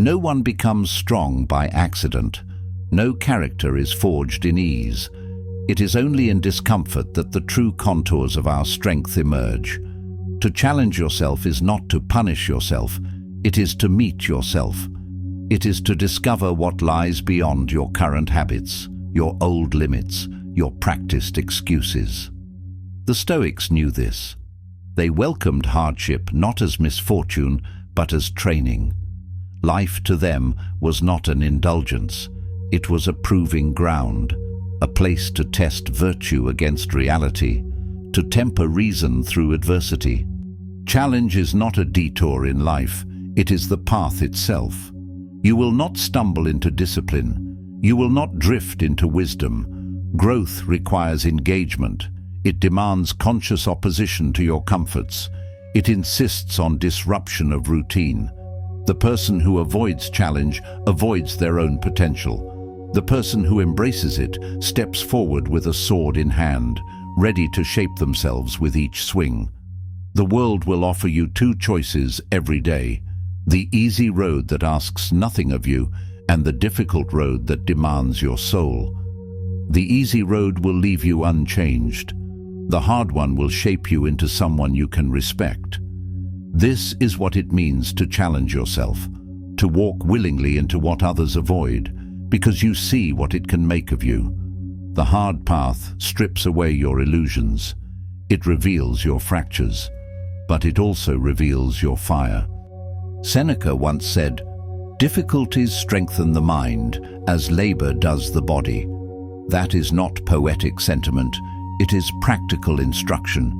No one becomes strong by accident. No character is forged in ease. It is only in discomfort that the true contours of our strength emerge. To challenge yourself is not to punish yourself. It is to meet yourself. It is to discover what lies beyond your current habits, your old limits, your practiced excuses. The Stoics knew this. They welcomed hardship not as misfortune, but as training. Life to them was not an indulgence. It was a proving ground, a place to test virtue against reality, to temper reason through adversity. Challenge is not a detour in life, it is the path itself. You will not stumble into discipline. You will not drift into wisdom. Growth requires engagement. It demands conscious opposition to your comforts. It insists on disruption of routine. The person who avoids challenge avoids their own potential. The person who embraces it steps forward with a sword in hand, ready to shape themselves with each swing. The world will offer you two choices every day: the easy road that asks nothing of you, and the difficult road that demands your soul. The easy road will leave you unchanged. The hard one will shape you into someone you can respect. This is what it means to challenge yourself, to walk willingly into what others avoid, because you see what it can make of you. The hard path strips away your illusions. It reveals your fractures, but it also reveals your fire. Seneca once said, "Difficulties strengthen the mind as labor does the body." That is not poetic sentiment, it is practical instruction.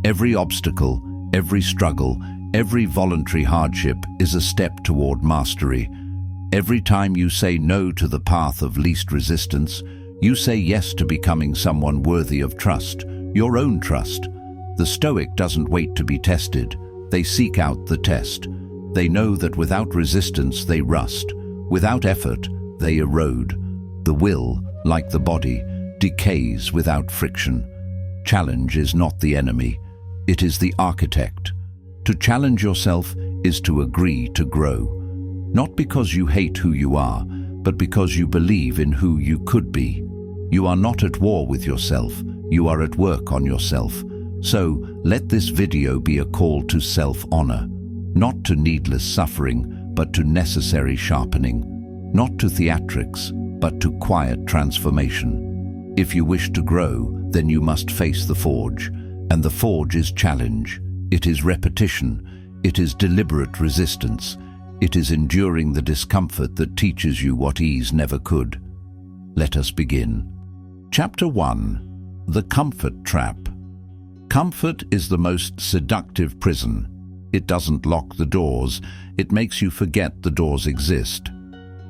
Every obstacle, every struggle, every voluntary hardship is a step toward mastery. Every time you say no to the path of least resistance, you say yes to becoming someone worthy of trust, your own trust. The Stoic doesn't wait to be tested. They seek out the test. They know that without resistance they rust. Without effort, they erode. The will, like the body, decays without friction. Challenge is not the enemy. It is the architect. To challenge yourself is to agree to grow. Not because you hate who you are, but because you believe in who you could be. You are not at war with yourself. You are at work on yourself. So, let this video be a call to self-honor. Not to needless suffering, but to necessary sharpening. Not to theatrics, but to quiet transformation. If you wish to grow, then you must face the forge. And the forge is challenge. It is repetition. It is deliberate resistance. It is enduring the discomfort that teaches you what ease never could. Let us begin. Chapter 1. The Comfort Trap. Comfort is the most seductive prison. It doesn't lock the doors, it makes you forget the doors exist.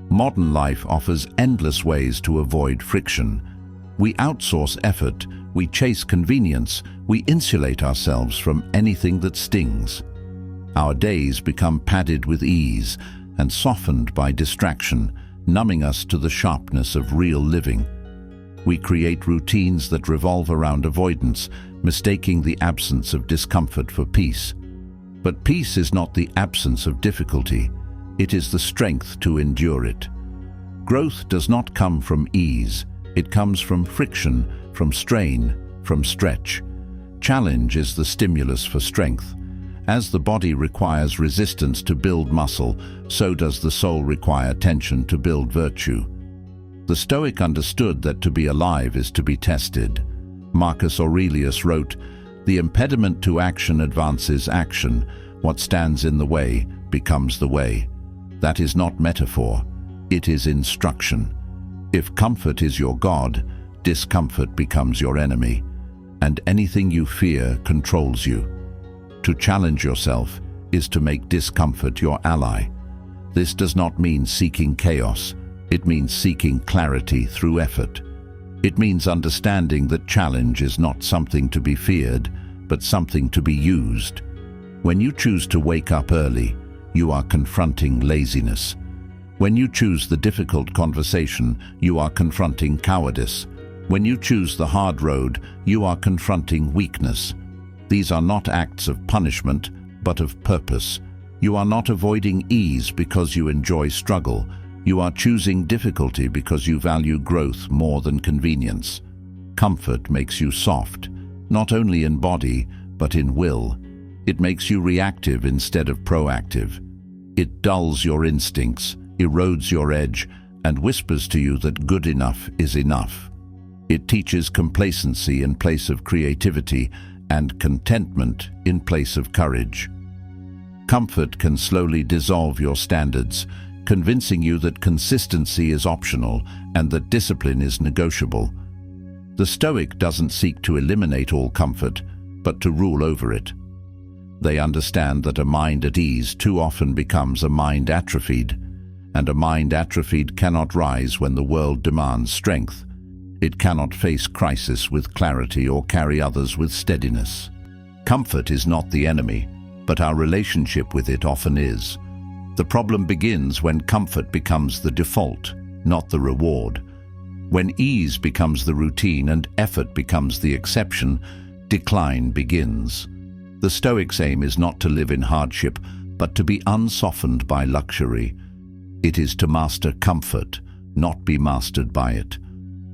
Modern life offers endless ways to avoid friction. We outsource effort, we chase convenience, we insulate ourselves from anything that stings. Our days become padded with ease and softened by distraction, numbing us to the sharpness of real living. We create routines that revolve around avoidance, mistaking the absence of discomfort for peace. But peace is not the absence of difficulty, it is the strength to endure it. Growth does not come from ease, it comes from friction, from strain, from stretch. Challenge is the stimulus for strength. As the body requires resistance to build muscle, so does the soul require tension to build virtue. The Stoic understood that to be alive is to be tested. Marcus Aurelius wrote, "The impediment to action advances action. What stands in the way becomes the way." That is not metaphor, it is instruction. If comfort is your God, discomfort becomes your enemy, and anything you fear controls you. To challenge yourself is to make discomfort your ally. This does not mean seeking chaos, it means seeking clarity through effort. It means understanding that challenge is not something to be feared, but something to be used. When you choose to wake up early, you are confronting laziness. When you choose the difficult conversation, you are confronting cowardice. When you choose the hard road, you are confronting weakness. These are not acts of punishment, but of purpose. You are not avoiding ease because you enjoy struggle. You are choosing difficulty because you value growth more than convenience. Comfort makes you soft, not only in body, but in will. It makes you reactive instead of proactive. It dulls your instincts, erodes your edge, and whispers to you that good enough is enough. It teaches complacency in place of creativity and contentment in place of courage. Comfort can slowly dissolve your standards, convincing you that consistency is optional and that discipline is negotiable. The Stoic doesn't seek to eliminate all comfort, but to rule over it. They understand that a mind at ease too often becomes a mind atrophied, and a mind atrophied cannot rise when the world demands strength. It cannot face crisis with clarity or carry others with steadiness. Comfort is not the enemy, but our relationship with it often is. The problem begins when comfort becomes the default, not the reward. When ease becomes the routine and effort becomes the exception, decline begins. The Stoics' aim is not to live in hardship, but to be unsoftened by luxury. It is to master comfort, not be mastered by it.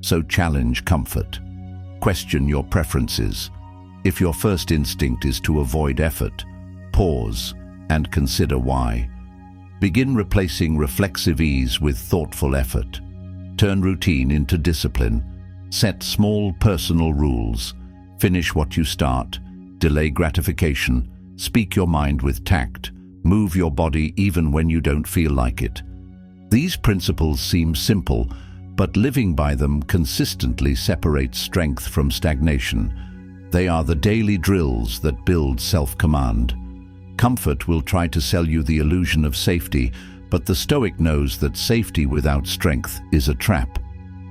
So challenge comfort. Question your preferences. If your first instinct is to avoid effort, pause and consider why. Begin replacing reflexive ease with thoughtful effort. Turn routine into discipline. Set small personal rules. Finish what you start. Delay gratification. Speak your mind with tact. Move your body even when you don't feel like it. These principles seem simple, but living by them consistently separates strength from stagnation. They are the daily drills that build self-command. Comfort will try to sell you the illusion of safety, but the Stoic knows that safety without strength is a trap.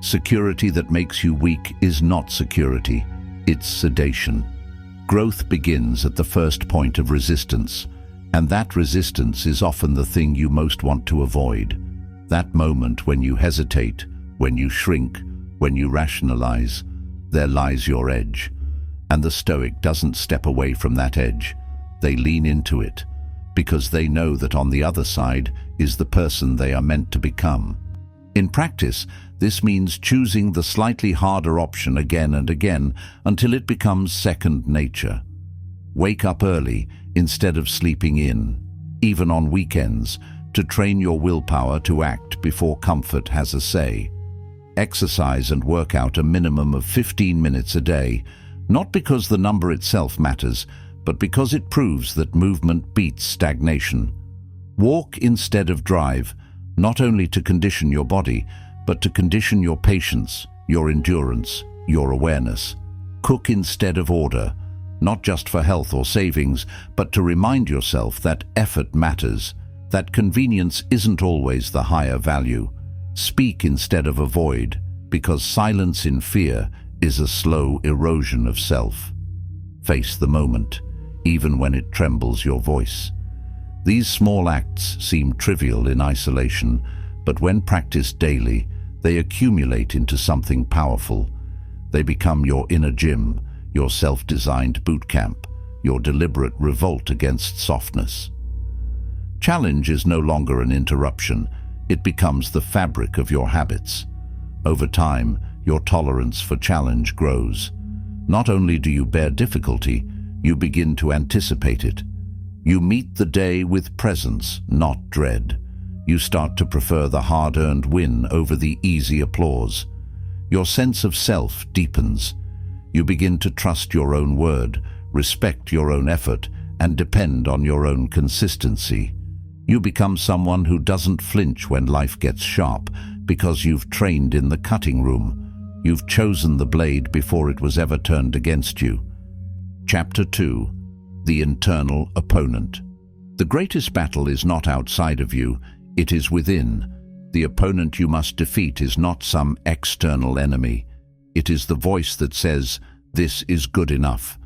Security that makes you weak is not security, it's sedation. Growth begins at the first point of resistance, and that resistance is often the thing you most want to avoid. That moment when you hesitate, when you shrink, when you rationalize, there lies your edge. And the Stoic doesn't step away from that edge. They lean into it, because they know that on the other side is the person they are meant to become. In practice, this means choosing the slightly harder option again and again until it becomes second nature. Wake up early instead of sleeping in, even on weekends, to train your willpower to act before comfort has a say. Exercise and work out a minimum of 15 minutes a day, not because the number itself matters, but because it proves that movement beats stagnation. Walk instead of drive, not only to condition your body, but to condition your patience, your endurance, your awareness. Cook instead of order, not just for health or savings, but to remind yourself that effort matters, that convenience isn't always the higher value. Speak instead of avoid, because silence in fear is a slow erosion of self. Face the moment, even when it trembles your voice. These small acts seem trivial in isolation, but when practiced daily, they accumulate into something powerful. They become your inner gym, your self-designed boot camp, your deliberate revolt against softness. Challenge is no longer an interruption. It becomes the fabric of your habits. Over time, your tolerance for challenge grows. Not only do you bear difficulty, you begin to anticipate it. You meet the day with presence, not dread. You start to prefer the hard-earned win over the easy applause. Your sense of self deepens. You begin to trust your own word, respect your own effort, and depend on your own consistency. You become someone who doesn't flinch when life gets sharp, because you've trained in the cutting room. You've chosen the blade before it was ever turned against you. Chapter 2. The Internal Opponent. The greatest battle is not outside of you, it is within. The opponent you must defeat is not some external enemy. It is the voice that says, "This is good enough."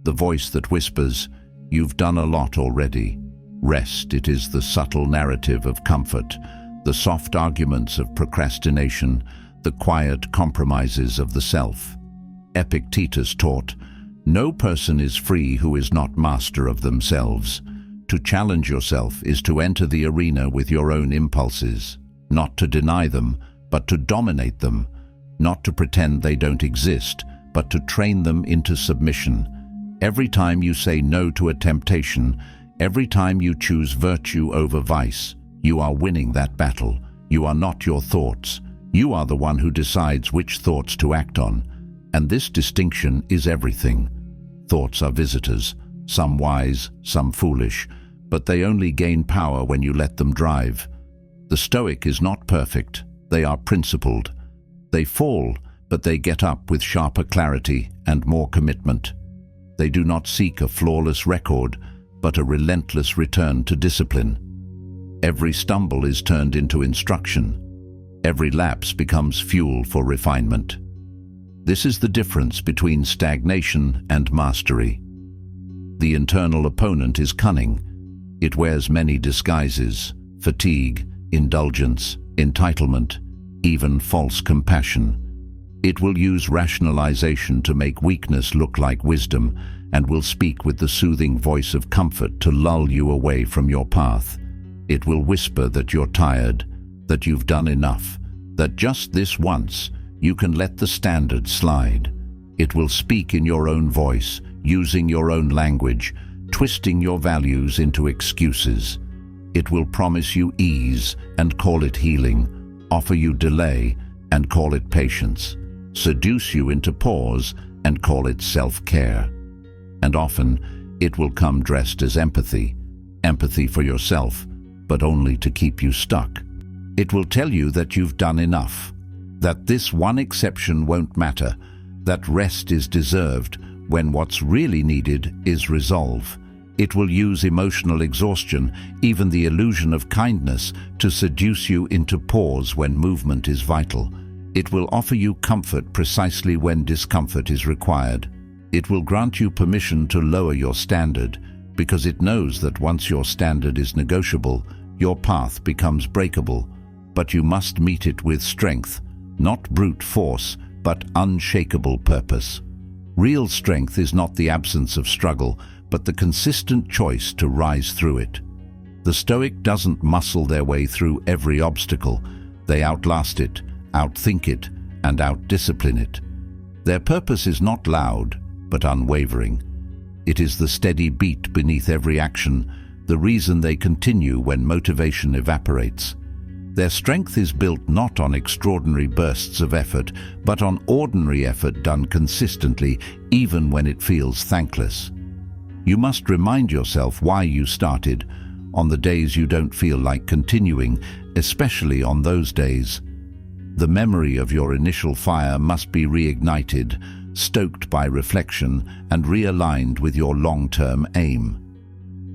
The voice that whispers, "You've done a lot already." Rest, it is the subtle narrative of comfort, the soft arguments of procrastination, the quiet compromises of the self. Epictetus taught, "No person is free who is not master of themselves." To challenge yourself is to enter the arena with your own impulses, not to deny them, but to dominate them, not to pretend they don't exist, but to train them into submission. Every time you say no to a temptation, every time you choose virtue over vice, you are winning that battle. You are not your thoughts. You are the one who decides which thoughts to act on. And this distinction is everything. Thoughts are visitors, some wise, some foolish, but they only gain power when you let them drive. The Stoic is not perfect. They are principled. They fall, but they get up with sharper clarity and more commitment. They do not seek a flawless record, but a relentless return to discipline. Every stumble is turned into instruction. Every lapse becomes fuel for refinement. This is the difference between stagnation and mastery. The internal opponent is cunning. It wears many disguises: fatigue, indulgence, entitlement, even false compassion. It will use rationalization to make weakness look like wisdom, and will speak with the soothing voice of comfort to lull you away from your path. It will whisper that you're tired, that you've done enough, that just this once you can let the standard slide. It will speak in your own voice, using your own language, twisting your values into excuses. It will promise you ease and call it healing, offer you delay and call it patience, seduce you into pause and call it self-care. And often it will come dressed as empathy for yourself, but only to keep you stuck. It will tell you that you've done enough, that this one exception won't matter, that rest is deserved when what's really needed is resolve. It will use emotional exhaustion, even the illusion of kindness, to seduce you into pause when movement is vital. It will offer you comfort precisely when discomfort is required. It will grant you permission to lower your standard, because it knows that once your standard is negotiable, your path becomes breakable. But you must meet it with strength, not brute force, but unshakable purpose. Real strength is not the absence of struggle, but the consistent choice to rise through it. The Stoic doesn't muscle their way through every obstacle. They outlast it, outthink it, and outdiscipline it. Their purpose is not loud, but unwavering. It is the steady beat beneath every action, the reason they continue when motivation evaporates. Their strength is built not on extraordinary bursts of effort, but on ordinary effort done consistently, even when it feels thankless. You must remind yourself why you started, on the days you don't feel like continuing, especially on those days. The memory of your initial fire must be reignited, stoked by reflection, and realigned with your long-term aim.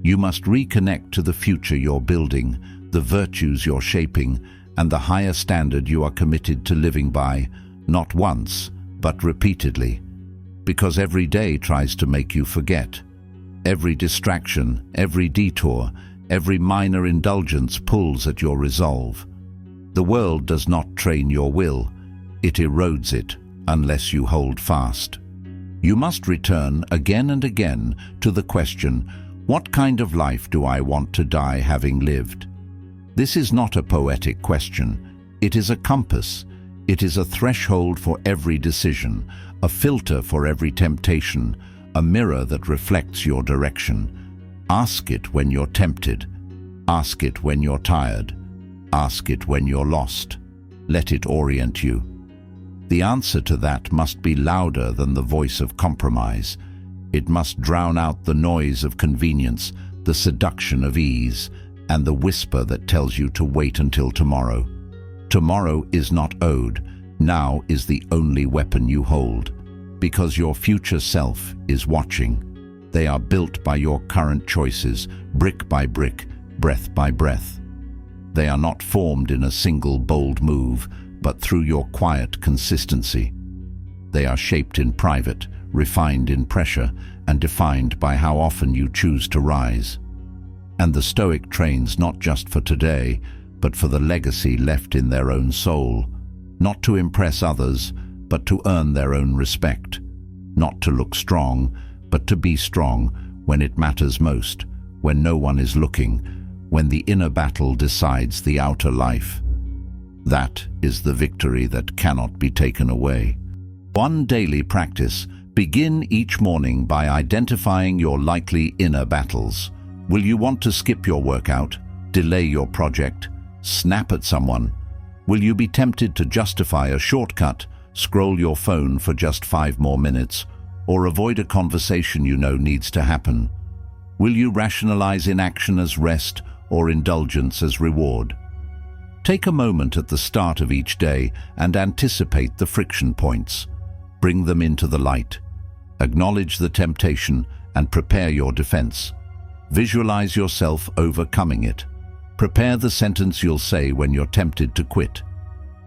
You must reconnect to the future you're building, the virtues you're shaping, and the higher standard you are committed to living by, not once, but repeatedly. Because every day tries to make you forget. Every distraction, every detour, every minor indulgence pulls at your resolve. The world does not train your will, it erodes it unless you hold fast. You must return again and again to the question, what kind of life do I want to die having lived? This is not a poetic question. It is a compass. It is a threshold for every decision, a filter for every temptation, a mirror that reflects your direction. Ask it when you're tempted. Ask it when you're tired. Ask it when you're lost. Let it orient you. The answer to that must be louder than the voice of compromise. It must drown out the noise of convenience, the seduction of ease, and the whisper that tells you to wait until tomorrow. Tomorrow is not owed. Now is the only weapon you hold. Because your future self is watching. They are built by your current choices, brick by brick, breath by breath. They are not formed in a single bold move, but through your quiet consistency. They are shaped in private, refined in pressure, and defined by how often you choose to rise. And the Stoic trains not just for today, but for the legacy left in their own soul, not to impress others, but to earn their own respect, not to look strong, but to be strong when it matters most, when no one is looking, when the inner battle decides the outer life. That is the victory that cannot be taken away. One daily practice. Begin each morning by identifying your likely inner battles. Will you want to skip your workout, delay your project, snap at someone? Will you be tempted to justify a shortcut, scroll your phone for just 5 more minutes, or avoid a conversation you know needs to happen? Will you rationalize inaction as rest or indulgence as reward? Take a moment at the start of each day and anticipate the friction points. Bring them into the light. Acknowledge the temptation and prepare your defense. Visualize yourself overcoming it. Prepare the sentence you'll say when you're tempted to quit.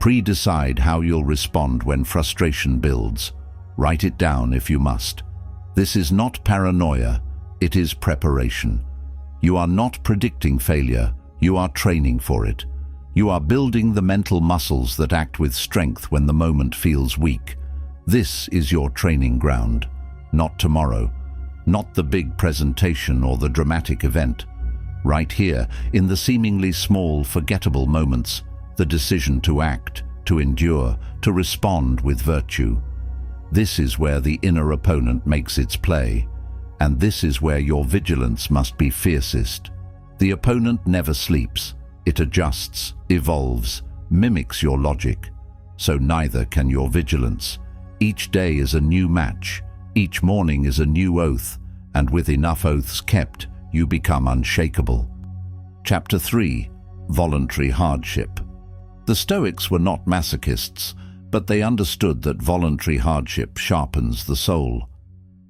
Pre-decide how you'll respond when frustration builds. Write it down if you must. This is not paranoia, it is preparation. You are not predicting failure, you are training for it. You are building the mental muscles that act with strength when the moment feels weak. This is your training ground, not tomorrow, not the big presentation or the dramatic event. Right here, in the seemingly small, forgettable moments, the decision to act, to endure, to respond with virtue. This is where the inner opponent makes its play, and this is where your vigilance must be fiercest. The opponent never sleeps. It adjusts, evolves, mimics your logic. So neither can your vigilance. Each day is a new match. Each morning is a new oath, and with enough oaths kept, you become unshakable. Chapter 3. Voluntary Hardship. The Stoics were not masochists, but they understood that voluntary hardship sharpens the soul.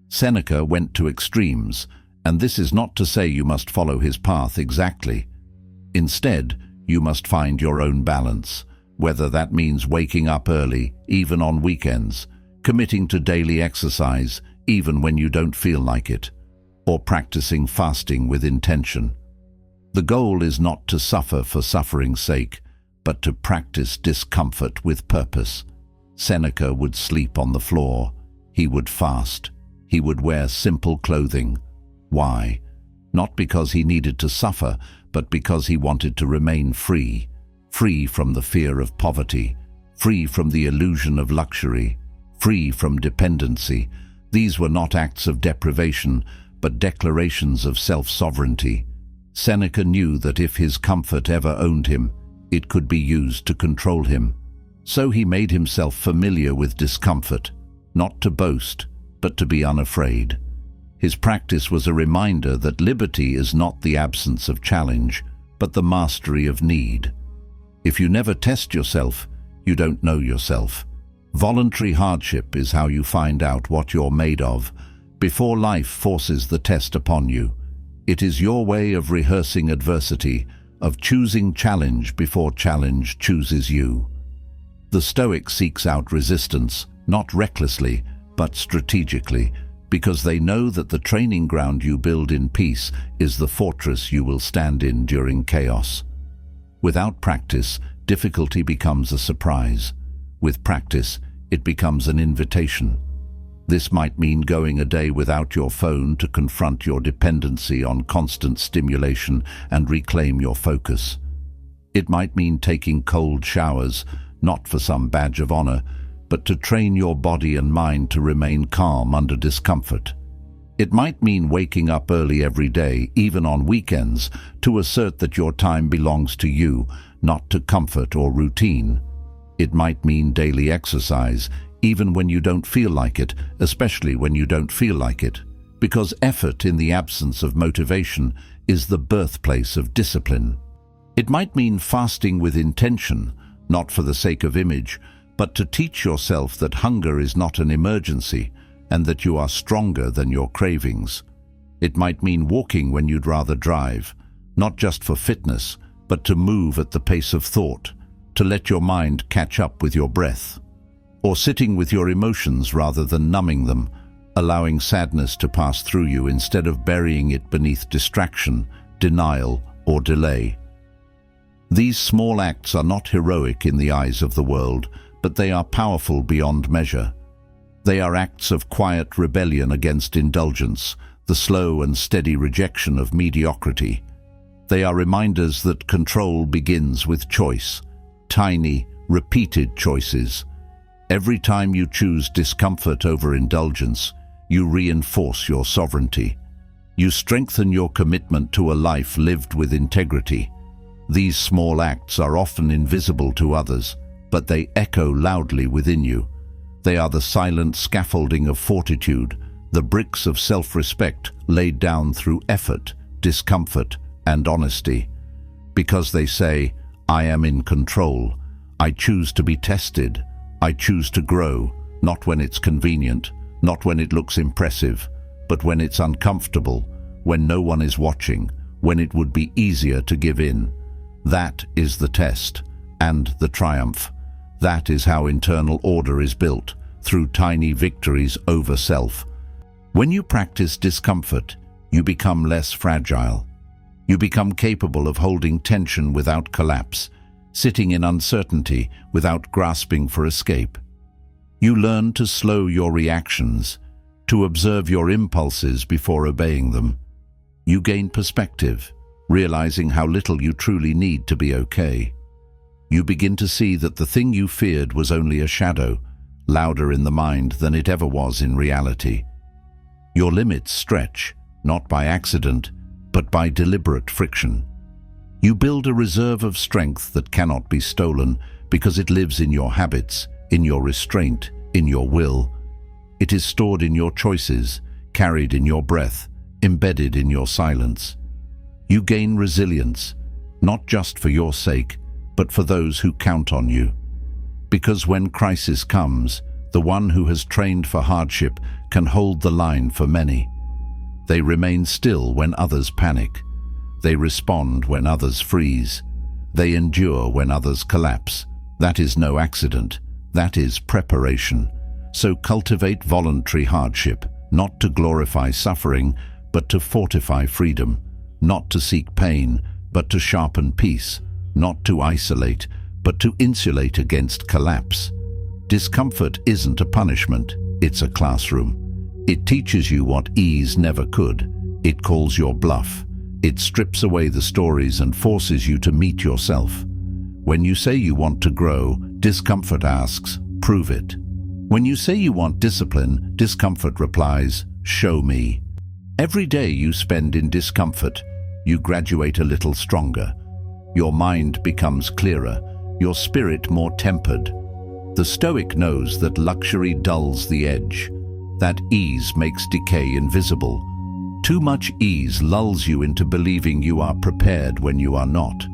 Seneca went to extremes, and this is not to say you must follow his path exactly. Instead, you must find your own balance, whether that means waking up early, even on weekends, committing to daily exercise, even when you don't feel like it, or practicing fasting with intention. The goal is not to suffer for suffering's sake, but to practice discomfort with purpose. Seneca would sleep on the floor. He would fast. He would wear simple clothing. Why? Not because he needed to suffer, but because he wanted to remain free. Free from the fear of poverty. Free from the illusion of luxury. Free from dependency. These were not acts of deprivation, but declarations of self-sovereignty. Seneca knew that if his comfort ever owned him, it could be used to control him. So he made himself familiar with discomfort, not to boast, but to be unafraid. His practice was a reminder that liberty is not the absence of challenge, but the mastery of need. If you never test yourself, you don't know yourself. Voluntary hardship is how you find out what you're made of, before life forces the test upon you. It is your way of rehearsing adversity, of choosing challenge before challenge chooses you. The Stoic seeks out resistance, not recklessly, but strategically, because they know that the training ground you build in peace is the fortress you will stand in during chaos. Without practice, difficulty becomes a surprise. With practice, it becomes an invitation. This might mean going a day without your phone to confront your dependency on constant stimulation and reclaim your focus. It might mean taking cold showers, not for some badge of honor, but to train your body and mind to remain calm under discomfort. It might mean waking up early every day, even on weekends, to assert that your time belongs to you, not to comfort or routine. It might mean daily exercise, even when you don't feel like it, especially when you don't feel like it, because effort in the absence of motivation is the birthplace of discipline. It might mean fasting with intention, not for the sake of image, but to teach yourself that hunger is not an emergency and that you are stronger than your cravings. It might mean walking when you'd rather drive, not just for fitness, but to move at the pace of thought, to let your mind catch up with your breath. Or sitting with your emotions rather than numbing them, allowing sadness to pass through you instead of burying it beneath distraction, denial, or delay. These small acts are not heroic in the eyes of the world, but they are powerful beyond measure. They are acts of quiet rebellion against indulgence, the slow and steady rejection of mediocrity. They are reminders that control begins with choice, tiny, repeated choices. Every time you choose discomfort over indulgence, you reinforce your sovereignty. You strengthen your commitment to a life lived with integrity. These small acts are often invisible to others, but they echo loudly within you. They are the silent scaffolding of fortitude, the bricks of self-respect laid down through effort, discomfort, and honesty. Because they say, I am in control. I choose to be tested. I choose to grow, not when it's convenient, not when it looks impressive, but when it's uncomfortable, when no one is watching, when it would be easier to give in. That is the test and the triumph. That is how internal order is built, through tiny victories over self. When you practice discomfort, you become less fragile. You become capable of holding tension without collapse, sitting in uncertainty without grasping for escape. You learn to slow your reactions, to observe your impulses before obeying them. You gain perspective, realizing how little you truly need to be okay. You begin to see that the thing you feared was only a shadow, louder in the mind than it ever was in reality. Your limits stretch, not by accident, but by deliberate friction. You build a reserve of strength that cannot be stolen because it lives in your habits, in your restraint, in your will. It is stored in your choices, carried in your breath, embedded in your silence. You gain resilience, not just for your sake, but for those who count on you. Because when crisis comes, the one who has trained for hardship can hold the line for many. They remain still when others panic. They respond when others freeze. They endure when others collapse. That is no accident. That is preparation. So cultivate voluntary hardship, not to glorify suffering, but to fortify freedom. Not to seek pain, but to sharpen peace. Not to isolate, but to insulate against collapse. Discomfort isn't a punishment, it's a classroom. It teaches you what ease never could. It calls your bluff. It strips away the stories and forces you to meet yourself. When you say you want to grow, discomfort asks, prove it. When you say you want discipline, discomfort replies, show me. Every day you spend in discomfort, you graduate a little stronger. Your mind becomes clearer, your spirit more tempered. The Stoic knows that luxury dulls the edge, that ease makes decay invisible. Too much ease lulls you into believing you are prepared when you are not.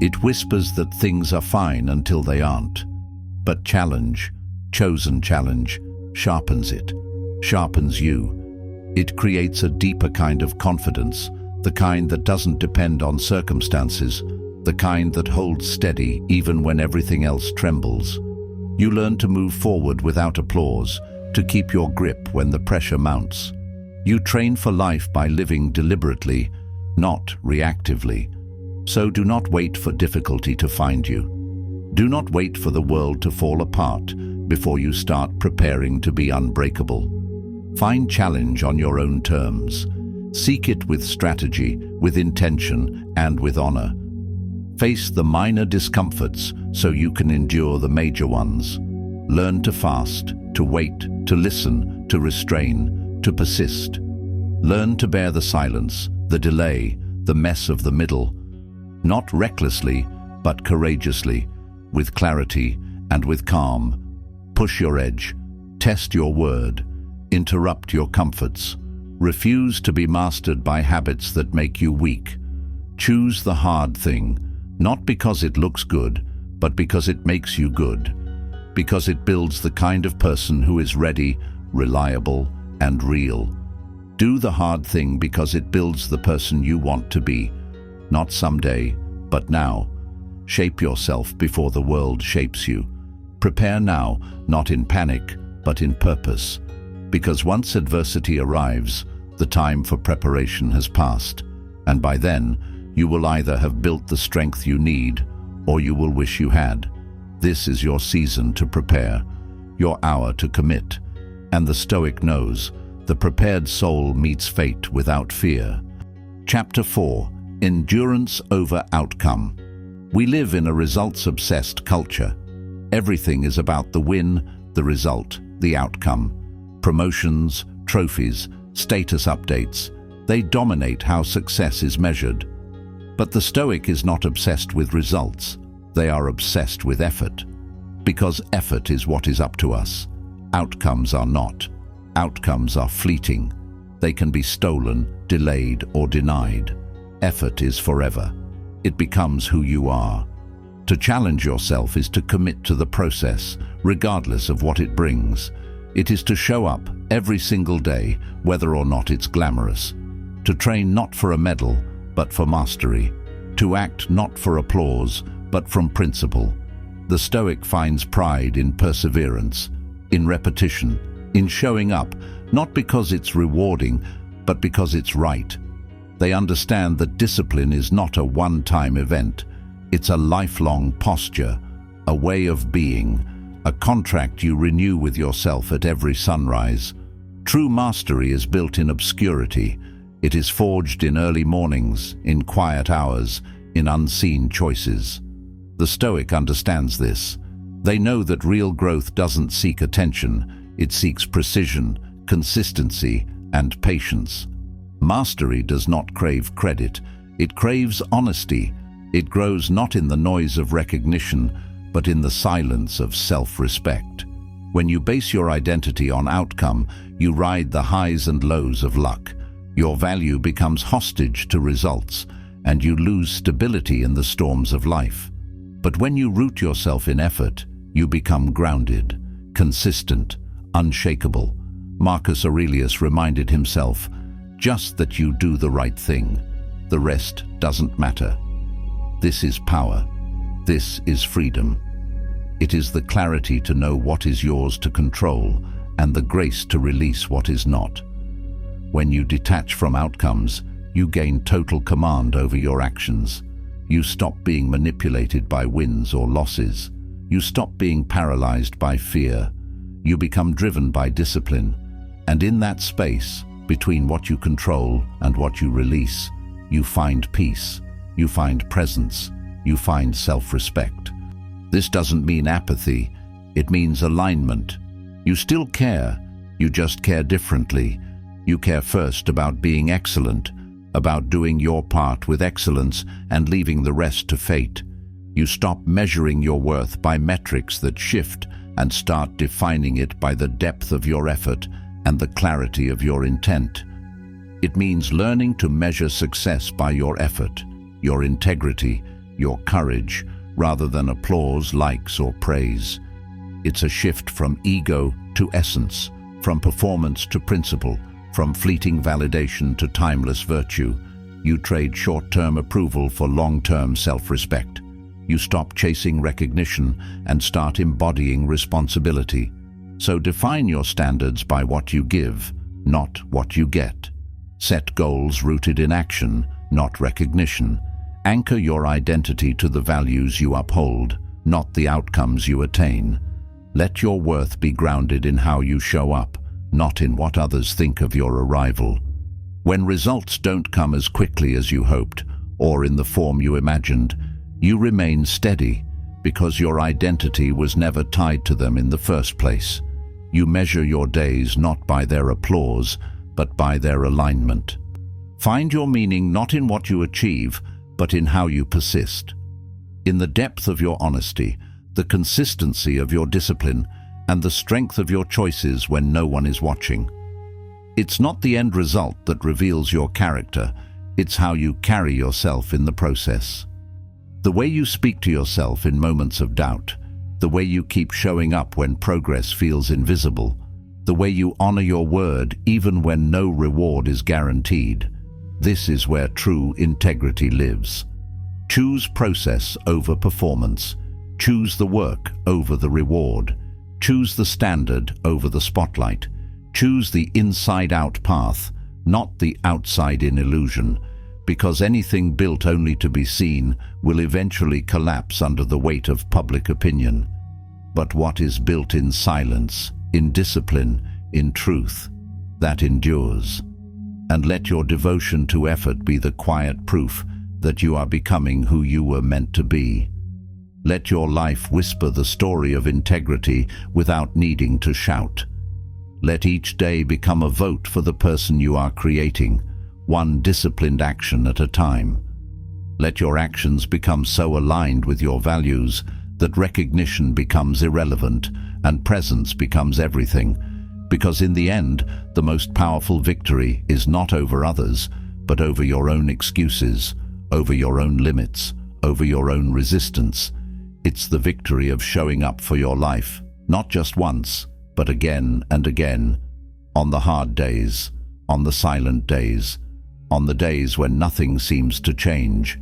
It whispers that things are fine until they aren't. But challenge, chosen challenge, sharpens it, sharpens you. It creates a deeper kind of confidence, the kind that doesn't depend on circumstances, the kind that holds steady even when everything else trembles. You learn to move forward without applause, to keep your grip when the pressure mounts. You train for life by living deliberately, not reactively. So do not wait for difficulty to find you. Do not wait for the world to fall apart before you start preparing to be unbreakable. Find challenge on your own terms. Seek it with strategy, with intention, and with honor. Face the minor discomforts so you can endure the major ones. Learn to fast, to wait, to listen, to restrain, to persist. Learn to bear the silence, the delay, the mess of the middle. Not recklessly, but courageously, with clarity and with calm. Push your edge, test your word, interrupt your comforts. Refuse to be mastered by habits that make you weak. Choose the hard thing, not because it looks good, but because it makes you good. Because it builds the kind of person who is ready, reliable, and real. Do the hard thing because it builds the person you want to be. Not someday, but now. Shape yourself before the world shapes you. Prepare now, not in panic, but in purpose. Because once adversity arrives, the time for preparation has passed, and by then, you will either have built the strength you need, or you will wish you had. This is your season to prepare, your hour to commit, and the Stoic knows The prepared soul meets fate without fear. Chapter 4. Endurance over outcome. We live in a results-obsessed culture. Everything is about the win, the result, the outcome. Promotions, trophies, status updates, they dominate how success is measured. But the Stoic is not obsessed with results. They are obsessed with effort. Because effort is what is up to us. Outcomes are not. Outcomes are fleeting. They can be stolen, delayed, or denied. Effort is forever. It becomes who you are. To challenge yourself is to commit to the process, regardless of what it brings. It is to show up every single day, whether or not it's glamorous. To train not for a medal, but for mastery. To act not for applause, but from principle. The Stoic finds pride in perseverance, in repetition, in showing up, not because it's rewarding, but because it's right. They understand that discipline is not a one-time event. It's a lifelong posture, a way of being, a contract you renew with yourself at every sunrise. True mastery is built in obscurity. It is forged in early mornings, in quiet hours, in unseen choices. The Stoic understands this. They know that real growth doesn't seek attention. It seeks precision, consistency, and patience. Mastery does not crave credit. It craves honesty. It grows not in the noise of recognition, but in the silence of self-respect. When you base your identity on outcome, you ride the highs and lows of luck. Your value becomes hostage to results, and you lose stability in the storms of life. But when you root yourself in effort, you become grounded, consistent, unshakable. Marcus Aurelius reminded himself, just that you do the right thing. The rest doesn't matter. This is power. This is freedom. It is the clarity to know what is yours to control and the grace to release what is not. When you detach from outcomes, you gain total command over your actions. You stop being manipulated by wins or losses. You stop being paralyzed by fear. You become driven by discipline. And in that space, between what you control and what you release, you find peace, you find presence, you find self-respect. This doesn't mean apathy, it means alignment. You still care, you just care differently. You care first about being excellent, about doing your part with excellence and leaving the rest to fate. You stop measuring your worth by metrics that shift and start defining it by the depth of your effort and the clarity of your intent. It means learning to measure success by your effort, your integrity, your courage, rather than applause, likes, or praise. It's a shift from ego to essence, from performance to principle, from fleeting validation to timeless virtue. You trade short-term approval for long-term self-respect. You stop chasing recognition and start embodying responsibility. So define your standards by what you give, not what you get. Set goals rooted in action, not recognition. Anchor your identity to the values you uphold, not the outcomes you attain. Let your worth be grounded in how you show up, not in what others think of your arrival. When results don't come as quickly as you hoped, or in the form you imagined, you remain steady because your identity was never tied to them in the first place. You measure your days not by their applause, but by their alignment. Find your meaning not in what you achieve, but in how you persist. In the depth of your honesty, the consistency of your discipline, and the strength of your choices when no one is watching. It's not the end result that reveals your character, it's how you carry yourself in the process. The way you speak to yourself in moments of doubt, the way you keep showing up when progress feels invisible, the way you honor your word even when no reward is guaranteed. This is where true integrity lives. Choose process over performance. Choose the work over the reward. Choose the standard over the spotlight. Choose the inside-out path, not the outside-in illusion, because anything built only to be seen will eventually collapse under the weight of public opinion. But what is built in silence, in discipline, in truth, that endures. And let your devotion to effort be the quiet proof that you are becoming who you were meant to be. Let your life whisper the story of integrity without needing to shout. Let each day become a vote for the person you are creating, one disciplined action at a time. Let your actions become so aligned with your values that recognition becomes irrelevant and presence becomes everything, because in the end, the most powerful victory is not over others, but over your own excuses, over your own limits, over your own resistance. It's the victory of showing up for your life, not just once, but again and again, on the hard days, on the silent days, on the days when nothing seems to change.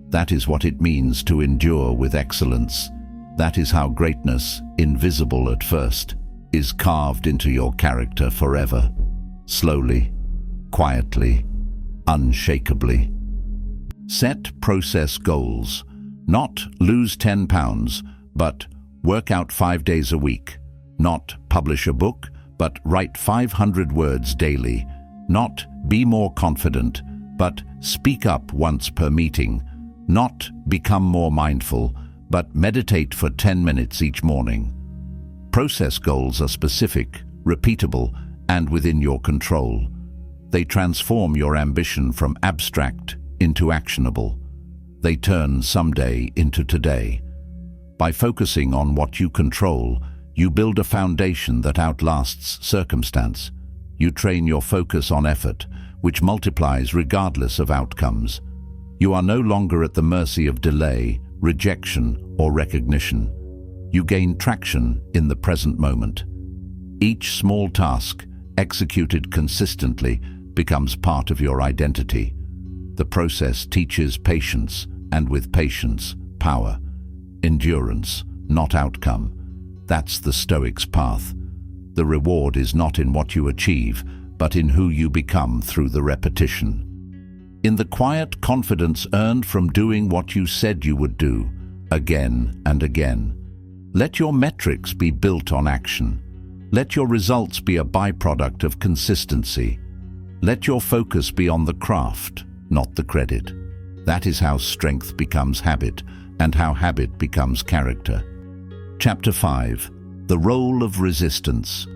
That is what it means to endure with excellence. That is how greatness, invisible at first, is carved into your character forever, slowly, quietly, unshakably. Set process goals. Not lose 10 pounds, but work out 5 days a week. Not publish a book, but write 500 words daily. Not be more confident, but speak up once per meeting. Not become more mindful, but meditate for 10 minutes each morning. Process goals are specific, repeatable, and within your control. They transform your ambition from abstract into actionable. They turn someday into today. By focusing on what you control, you build a foundation that outlasts circumstance. You train your focus on effort, which multiplies regardless of outcomes. You are no longer at the mercy of delay, rejection, or recognition. You gain traction in the present moment. Each small task, executed consistently, becomes part of your identity. The process teaches patience, and with patience, power. Endurance, not outcome. That's the Stoic's path. The reward is not in what you achieve, but in who you become through the repetition. In the quiet confidence earned from doing what you said you would do, again and again. Let your metrics be built on action. Let your results be a byproduct of consistency. Let your focus be on the craft, not the credit. That is how strength becomes habit, and how habit becomes character. Chapter 5. The Role of Resistance.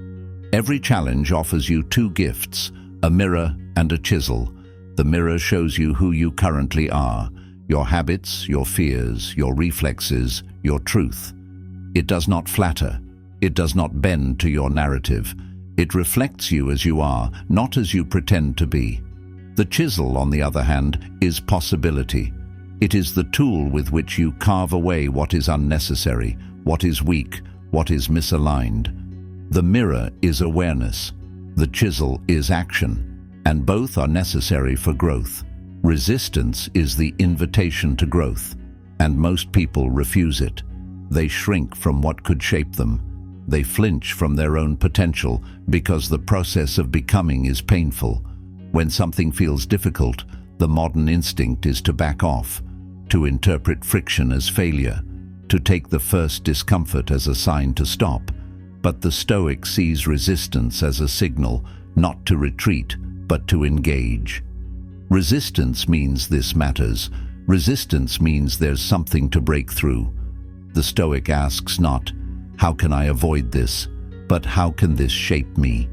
Every challenge offers you two gifts, a mirror and a chisel. The mirror shows you who you currently are, your habits, your fears, your reflexes, your truth. It does not flatter. It does not bend to your narrative. It reflects you as you are, not as you pretend to be. The chisel, on the other hand, is possibility. It is the tool with which you carve away what is unnecessary, what is weak, what is misaligned. The mirror is awareness. The chisel is action, and both are necessary for growth. Resistance is the invitation to growth, and most people refuse it. They shrink from what could shape them. They flinch from their own potential because the process of becoming is painful. When something feels difficult, the modern instinct is to back off, to interpret friction as failure, to take the first discomfort as a sign to stop. But the Stoic sees resistance as a signal, not to retreat, but to engage. Resistance means this matters. Resistance means there's something to break through. The Stoic asks not, how can I avoid this, but how can this shape me?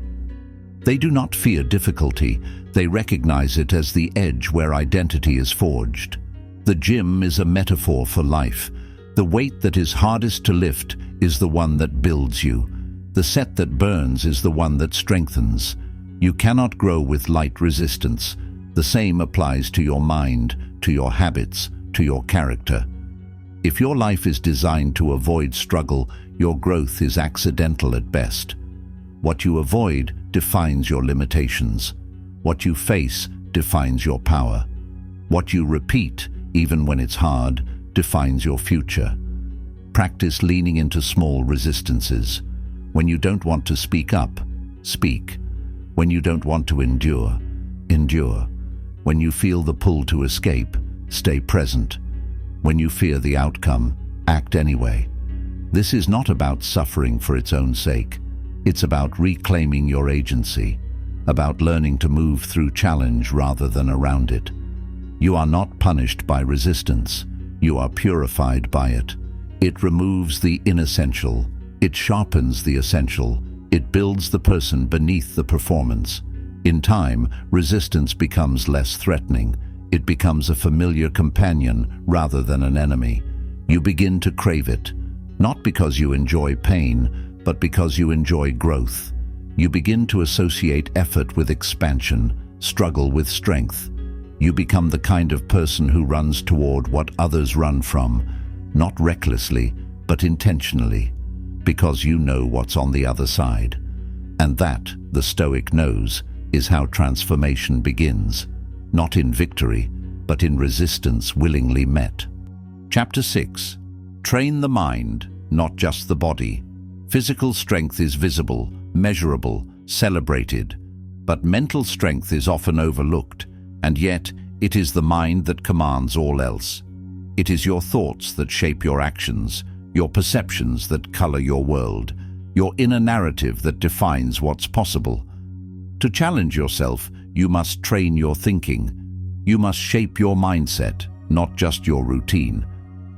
They do not fear difficulty. They recognize it as the edge where identity is forged. The gym is a metaphor for life. The weight that is hardest to lift is the one that builds you. The set that burns is the one that strengthens. You cannot grow with light resistance. The same applies to your mind, to your habits, to your character. If your life is designed to avoid struggle, your growth is accidental at best. What you avoid defines your limitations. What you face defines your power. What you repeat, even when it's hard, defines your future. Practice leaning into small resistances. When you don't want to speak up, speak. When you don't want to endure, endure. When you feel the pull to escape, stay present. When you fear the outcome, act anyway. This is not about suffering for its own sake. It's about reclaiming your agency, about learning to move through challenge rather than around it. You are not punished by resistance. You are purified by it. It removes the inessential. It sharpens the essential. It builds the person beneath the performance. In time, resistance becomes less threatening. It becomes a familiar companion rather than an enemy. You begin to crave it, not because you enjoy pain, but because you enjoy growth. You begin to associate effort with expansion, struggle with strength. You become the kind of person who runs toward what others run from, not recklessly, but intentionally, because you know what's on the other side. And that, the Stoic knows, is how transformation begins, not in victory, but in resistance willingly met. Chapter 6. Train the mind, not just the body. Physical strength is visible, measurable, celebrated, but mental strength is often overlooked, and yet it is the mind that commands all else. It is your thoughts that shape your actions, your perceptions that color your world, your inner narrative that defines what's possible. To challenge yourself, you must train your thinking. You must shape your mindset, not just your routine,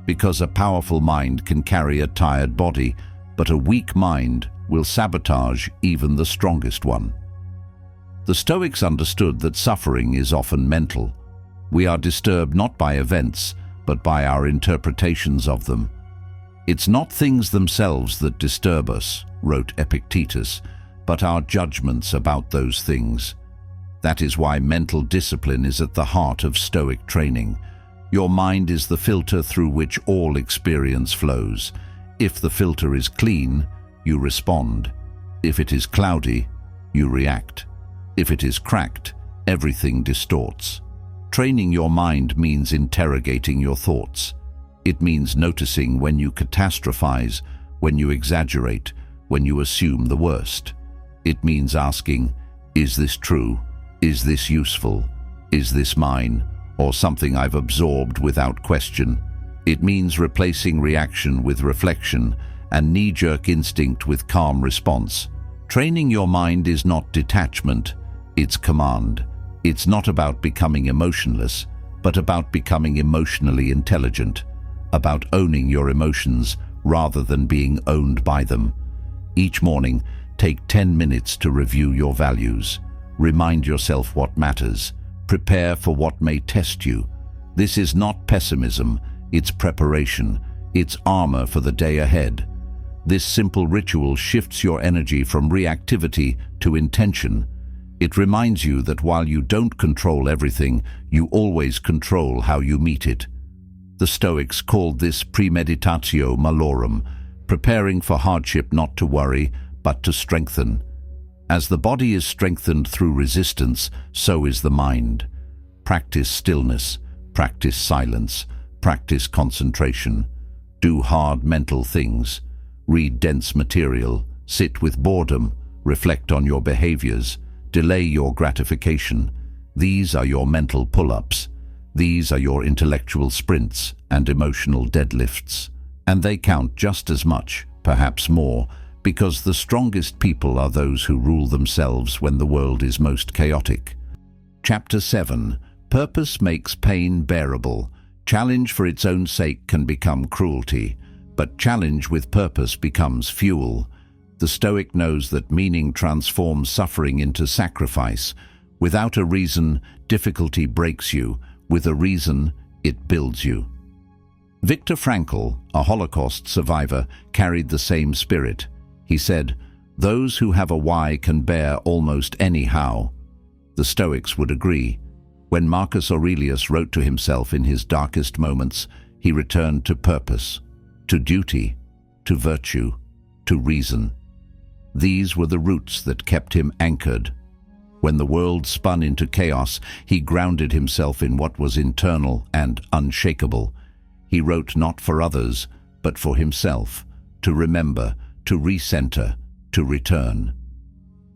because a powerful mind can carry a tired body, but a weak mind will sabotage even the strongest one. The Stoics understood that suffering is often mental. We are disturbed not by events, but by our interpretations of them. It's not things themselves that disturb us, wrote Epictetus, but our judgments about those things. That is why mental discipline is at the heart of Stoic training. Your mind is the filter through which all experience flows. If the filter is clean, you respond. If it is cloudy, you react. If it is cracked, everything distorts. Training your mind means interrogating your thoughts. It means noticing when you catastrophize, when you exaggerate, when you assume the worst. It means asking, is this true? Is this useful? Is this mine? Or something I've absorbed without question? It means replacing reaction with reflection and knee-jerk instinct with calm response. Training your mind is not detachment, it's command. It's not about becoming emotionless, but about becoming emotionally intelligent, about owning your emotions rather than being owned by them. Each morning, take 10 minutes to review your values. Remind yourself what matters. Prepare for what may test you. This is not pessimism, it's preparation. It's armor for the day ahead. This simple ritual shifts your energy from reactivity to intention. It reminds you that while you don't control everything, you always control how you meet it. The Stoics called this premeditatio malorum, preparing for hardship not to worry, but to strengthen. As the body is strengthened through resistance, so is the mind. Practice stillness, practice silence, practice concentration. Do hard mental things. Read dense material, sit with boredom, reflect on your behaviors, delay your gratification. These are your mental pull-ups. These are your intellectual sprints and emotional deadlifts. And they count just as much, perhaps more, because the strongest people are those who rule themselves when the world is most chaotic. Chapter 7. Purpose makes pain bearable. Challenge for its own sake can become cruelty, but challenge with purpose becomes fuel. The Stoic knows that meaning transforms suffering into sacrifice. Without a reason, difficulty breaks you. With a reason, it builds you. Viktor Frankl, a Holocaust survivor, carried the same spirit. He said, "Those who have a why can bear almost any how." The Stoics would agree. When Marcus Aurelius wrote to himself in his darkest moments, he returned to purpose, to duty, to virtue, to reason. These were the roots that kept him anchored. When the world spun into chaos, he grounded himself in what was internal and unshakable. He wrote not for others, but for himself, to remember, to recenter, to return.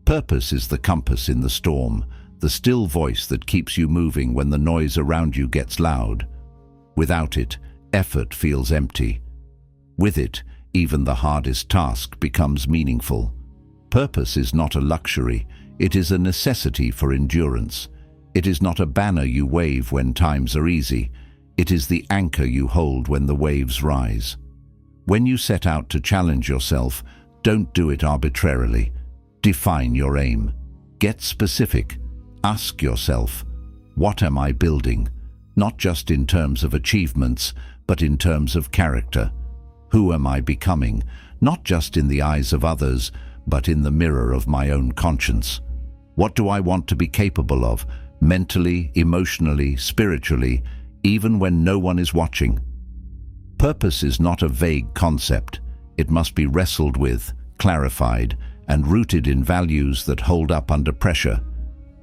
Purpose is the compass in the storm, the still voice that keeps you moving when the noise around you gets loud. Without it, effort feels empty. With it, even the hardest task becomes meaningful. Purpose is not a luxury, It is a necessity for endurance. It is not a banner you wave when times are easy. It is the anchor you hold when the waves rise. When you set out to challenge yourself, don't do it arbitrarily. Define your aim. Get specific. Ask yourself, what am I building? Not just in terms of achievements, but in terms of character. Who am I becoming? Not just in the eyes of others, but in the mirror of my own conscience. What do I want to be capable of, mentally, emotionally, spiritually, even when no one is watching? Purpose is not a vague concept. It must be wrestled with, clarified, and rooted in values that hold up under pressure.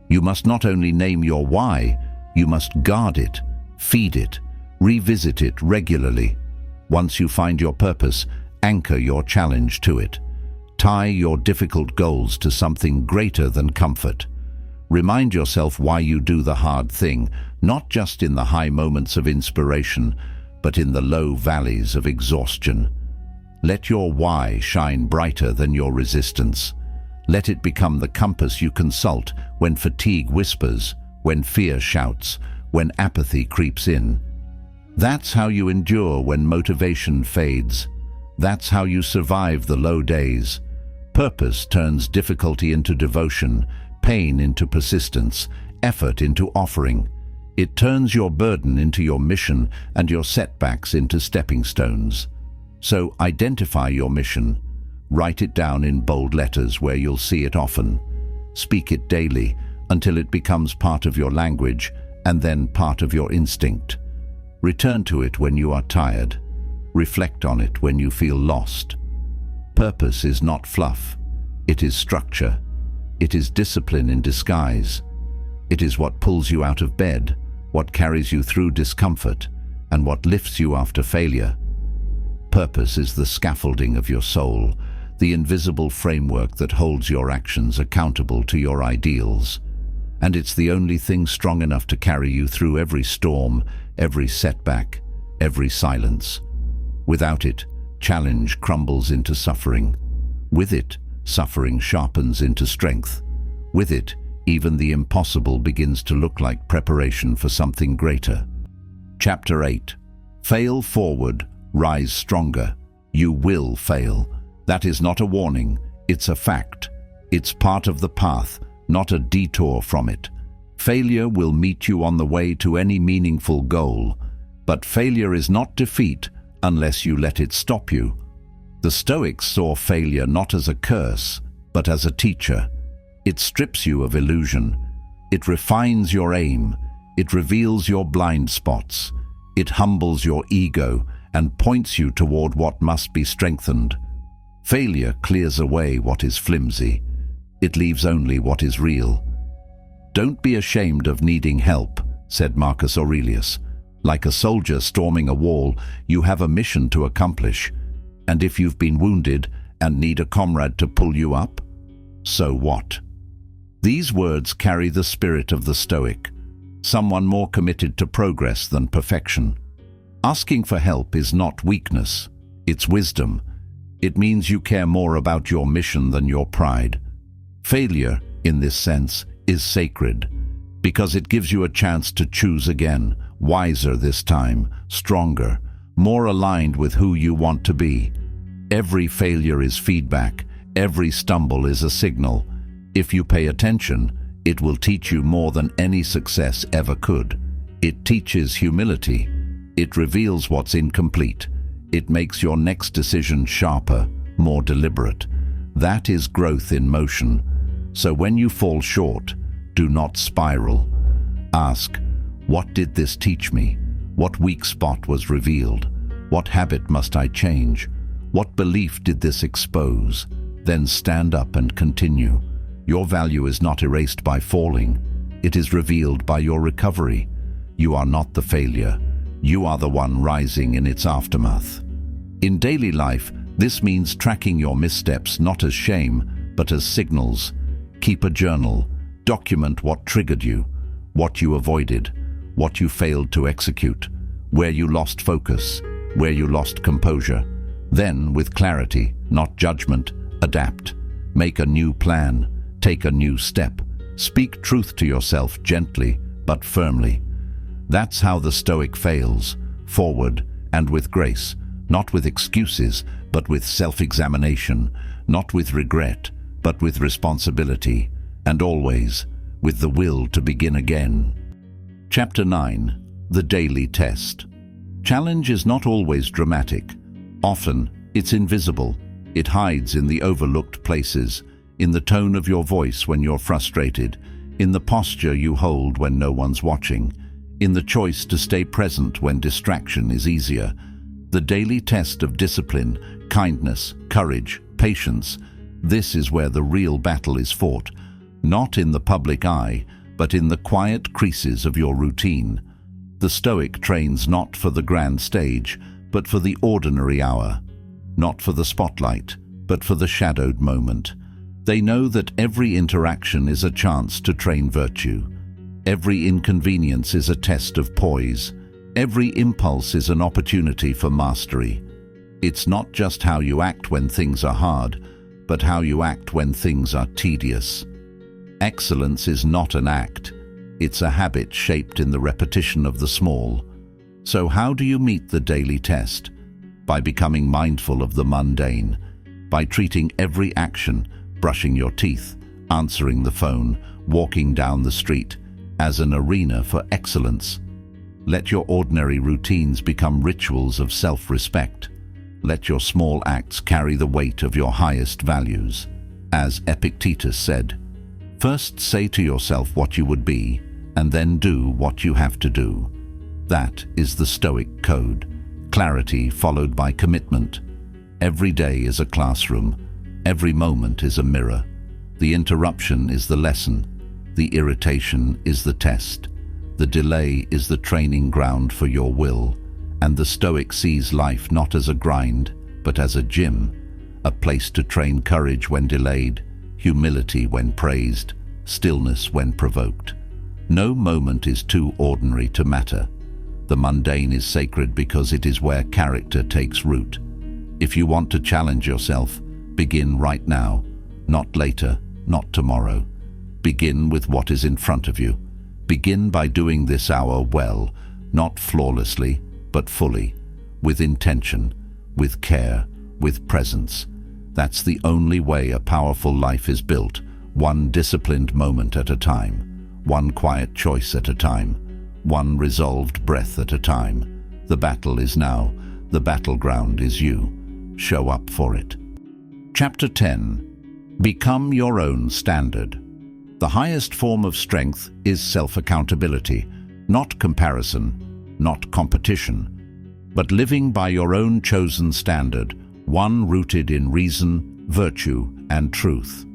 You must not only name your why, you must guard it, feed it, revisit it regularly. Once you find your purpose, anchor your challenge to it. Tie your difficult goals to something greater than comfort. Remind yourself why you do the hard thing, not just in the high moments of inspiration, but in the low valleys of exhaustion. Let your why shine brighter than your resistance. Let it become the compass you consult when fatigue whispers, when fear shouts, when apathy creeps in. That's how you endure when motivation fades. That's how you survive the low days. Purpose turns difficulty into devotion, pain into persistence, effort into offering. It turns your burden into your mission and your setbacks into stepping stones. So identify your mission. Write it down in bold letters where you'll see it often. Speak it daily until it becomes part of your language and then part of your instinct. Return to it when you are tired. Reflect on it when you feel lost. Purpose is not fluff. It is structure. It is discipline in disguise. It is what pulls you out of bed, what carries you through discomfort, and what lifts you after failure. Purpose is the scaffolding of your soul, the invisible framework that holds your actions accountable to your ideals. And it's the only thing strong enough to carry you through every storm, every setback, every silence. Without it, challenge crumbles into suffering. With it, suffering sharpens into strength. With it, even the impossible begins to look like preparation for something greater. Chapter 8. Fail forward, rise stronger. You will fail. That is not a warning, it's a fact. It's part of the path, not a detour from it. Failure will meet you on the way to any meaningful goal, but failure is not defeat unless you let it stop you. The Stoics saw failure not as a curse, but as a teacher. It strips you of illusion. It refines your aim. It reveals your blind spots. It humbles your ego and points you toward what must be strengthened. Failure clears away what is flimsy. It leaves only what is real. Don't be ashamed of needing help, said Marcus Aurelius. Like a soldier storming a wall, you have a mission to accomplish. And if you've been wounded and need a comrade to pull you up, so what? These words carry the spirit of the Stoic, someone more committed to progress than perfection. Asking for help is not weakness, it's wisdom. It means you care more about your mission than your pride. Failure, in this sense, is sacred, because it gives you a chance to choose again, wiser this time, stronger, more aligned with who you want to be. Every failure is feedback, every stumble is a signal. If you pay attention, it will teach you more than any success ever could. It teaches humility. It reveals what's incomplete. It makes your next decision sharper, more deliberate. That is growth in motion. So when you fall short, do not spiral. Ask, what did this teach me? What weak spot was revealed? What habit must I change? What belief did this expose? Then stand up and continue. Your value is not erased by falling. It is revealed by your recovery. You are not the failure. You are the one rising in its aftermath. In daily life, this means tracking your missteps not as shame, but as signals. Keep a journal. Document what triggered you, what you avoided, what you failed to execute, where you lost focus, where you lost composure. Then, with clarity, not judgment, adapt. Make a new plan. Take a new step. Speak truth to yourself gently but firmly. That's how the Stoic fails, forward and with grace, not with excuses, but with self-examination, not with regret, but with responsibility, and always with the will to begin again. Chapter 9. The Daily Test. Challenge is not always dramatic. Often, it's invisible. It hides in the overlooked places, in the tone of your voice when you're frustrated, in the posture you hold when no one's watching, in the choice to stay present when distraction is easier. The daily test of discipline, kindness, courage, patience. This is where the real battle is fought, not in the public eye, but in the quiet creases of your routine. The Stoic trains not for the grand stage, but for the ordinary hour, not for the spotlight, but for the shadowed moment. They know that every interaction is a chance to train virtue. Every inconvenience is a test of poise. Every impulse is an opportunity for mastery. It's not just how you act when things are hard, but how you act when things are tedious. Excellence is not an act. It's a habit shaped in the repetition of the small. So how do you meet the daily test? By becoming mindful of the mundane, by treating every action, brushing your teeth, answering the phone, walking down the street, as an arena for excellence. Let your ordinary routines become rituals of self-respect. Let your small acts carry the weight of your highest values. As Epictetus said, first say to yourself what you would be, and then do what you have to do. That is the Stoic code. Clarity followed by commitment. Every day is a classroom. Every moment is a mirror. The interruption is the lesson. The irritation is the test. The delay is the training ground for your will. And the Stoic sees life not as a grind, but as a gym, a place to train courage when delayed, humility when praised, stillness when provoked. No moment is too ordinary to matter. The mundane is sacred because it is where character takes root. If you want to challenge yourself, begin right now, not later, not tomorrow. Begin with what is in front of you. Begin by doing this hour well, not flawlessly, but fully, with intention, with care, with presence. That's the only way a powerful life is built, one disciplined moment at a time, one quiet choice at a time, one resolved breath at a time. The battle is now, the battleground is you. Show up for it. Chapter 10. Become your own standard. The highest form of strength is self-accountability, not comparison, not competition, but living by your own chosen standard, one rooted in reason, virtue, and truth.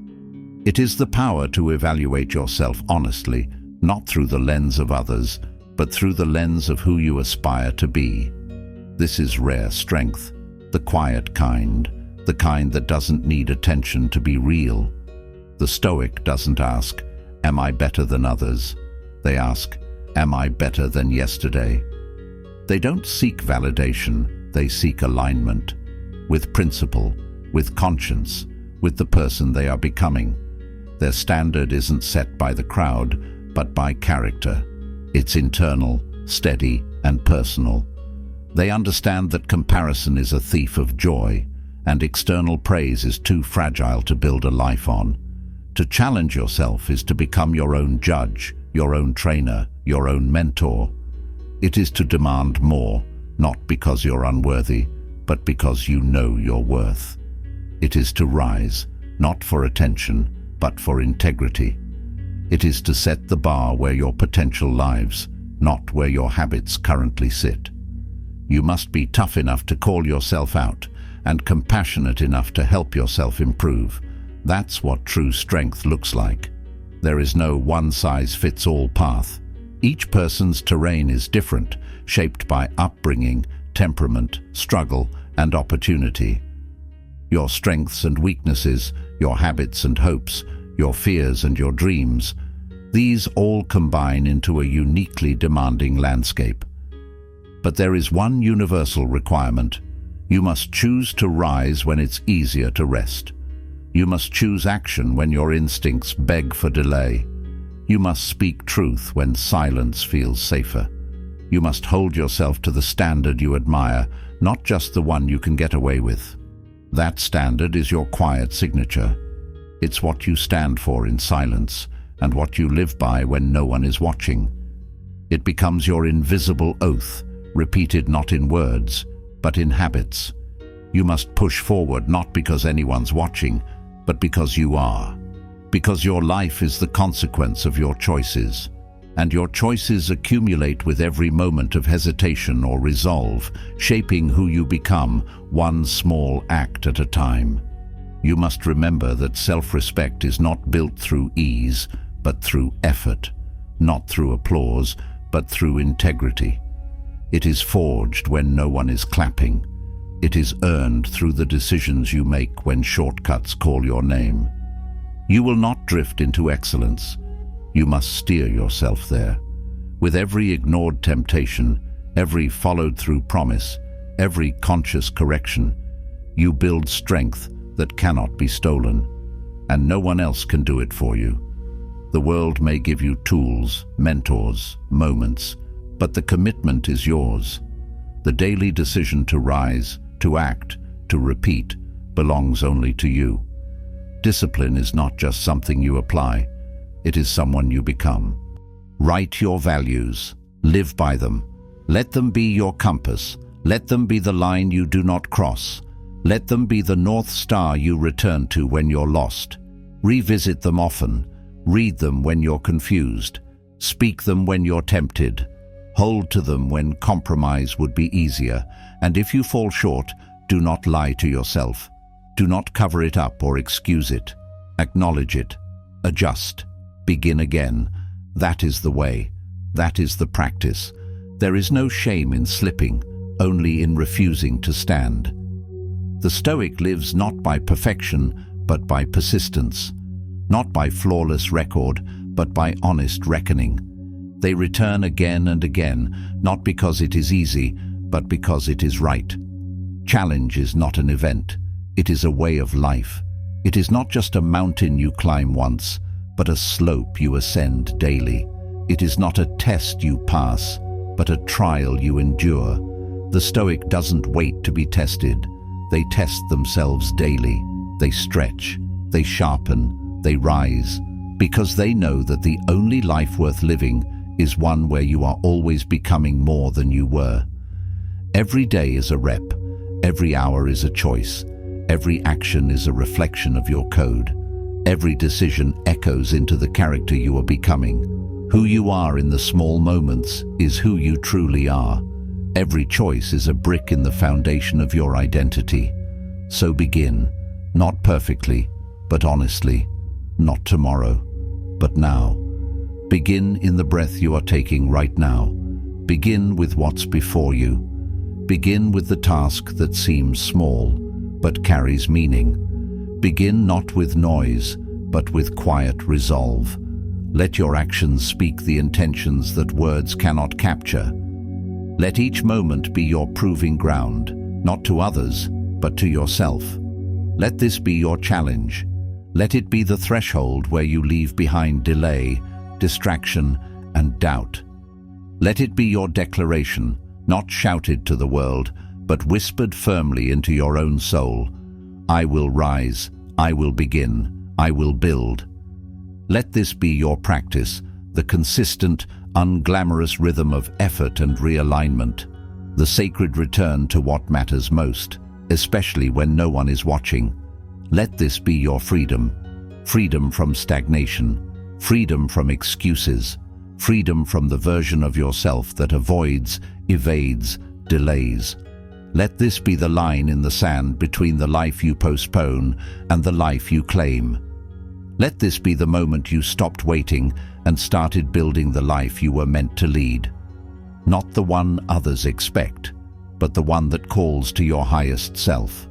It is the power to evaluate yourself honestly, not through the lens of others, but through the lens of who you aspire to be. This is rare strength, the quiet kind, the kind that doesn't need attention to be real. The Stoic doesn't ask, "Am I better than others?" They ask, "Am I better than yesterday?" They don't seek validation, they seek alignment, with principle, with conscience, with the person they are becoming. Their standard isn't set by the crowd, but by character. It's internal, steady, and personal. They understand that comparison is a thief of joy, and external praise is too fragile to build a life on. To challenge yourself is to become your own judge, your own trainer, your own mentor. It is to demand more, not because you're unworthy, but because you know your worth. It is to rise, not for attention, but for integrity. It is to set the bar where your potential lives, not where your habits currently sit. You must be tough enough to call yourself out and compassionate enough to help yourself improve. That's what true strength looks like. There is no one-size-fits-all path. Each person's terrain is different, shaped by upbringing, temperament, struggle, and opportunity. Your strengths and weaknesses, your habits and hopes, your fears and your dreams, these all combine into a uniquely demanding landscape. But there is one universal requirement. You must choose to rise when it's easier to rest. You must choose action when your instincts beg for delay. You must speak truth when silence feels safer. You must hold yourself to the standard you admire, not just the one you can get away with. That standard is your quiet signature. It's what you stand for in silence and what you live by when no one is watching. It becomes your invisible oath, repeated not in words, but in habits. You must push forward not because anyone's watching, but because you are. Because your life is the consequence of your choices, and your choices accumulate with every moment of hesitation or resolve, shaping who you become, one small act at a time. You must remember that self-respect is not built through ease, but through effort, not through applause, but through integrity. It is forged when no one is clapping. It is earned through the decisions you make when shortcuts call your name. You will not drift into excellence. You must steer yourself there. With every ignored temptation, every followed-through promise, every conscious correction, you build strength that cannot be stolen, and no one else can do it for you. The world may give you tools, mentors, moments, but the commitment is yours. The daily decision to rise, to act, to repeat, belongs only to you. Discipline is not just something you apply, it is someone you become. Write your values, live by them. Let them be your compass, let them be the line you do not cross. Let them be the North Star you return to when you're lost. Revisit them often, read them when you're confused, speak them when you're tempted. Hold to them when compromise would be easier, and if you fall short, do not lie to yourself. Do not cover it up or excuse it. Acknowledge it. Adjust. Begin again. That is the way. That is the practice. There is no shame in slipping, only in refusing to stand. The Stoic lives not by perfection, but by persistence. Not by flawless record, but by honest reckoning. They return again and again, not because it is easy, but because it is right. Challenge is not an event. It is a way of life. It is not just a mountain you climb once, but a slope you ascend daily. It is not a test you pass, but a trial you endure. The Stoic doesn't wait to be tested. They test themselves daily. They stretch, they sharpen, they rise, because they know that the only life worth living is one where you are always becoming more than you were. Every day is a rep. Every hour is a choice. Every action is a reflection of your code. Every decision echoes into the character you are becoming. Who you are in the small moments is who you truly are. Every choice is a brick in the foundation of your identity. So begin, not perfectly, but honestly, not tomorrow, but now. Begin in the breath you are taking right now. Begin with what's before you. Begin with the task that seems small, but carries meaning. Begin not with noise, but with quiet resolve. Let your actions speak the intentions that words cannot capture. Let each moment be your proving ground, not to others, but to yourself. Let this be your challenge. Let it be the threshold where you leave behind delay, distraction, and doubt. Let it be your declaration, not shouted to the world, but whispered firmly into your own soul. I will rise, I will begin, I will build. Let this be your practice, the consistent, unglamorous rhythm of effort and realignment, the sacred return to what matters most, especially when no one is watching. Let this be your freedom. Freedom from stagnation, freedom from excuses, freedom from the version of yourself that avoids, evades, delays. Let this be the line in the sand between the life you postpone and the life you claim. Let this be the moment you stopped waiting and started building the life you were meant to lead. Not the one others expect, but the one that calls to your highest self.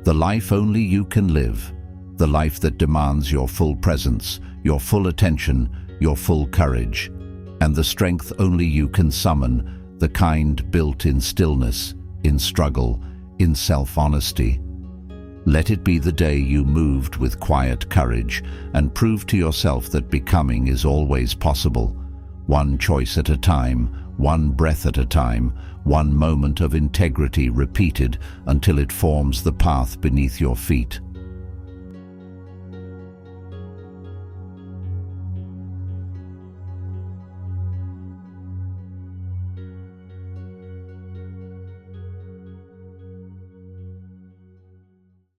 The life only you can live. The life that demands your full presence, your full attention, your full courage, and the strength only you can summon, the kind built in stillness, in struggle, in self-honesty. Let it be the day you moved with quiet courage and prove to yourself that becoming is always possible. One choice at a time, one breath at a time, one moment of integrity repeated until it forms the path beneath your feet.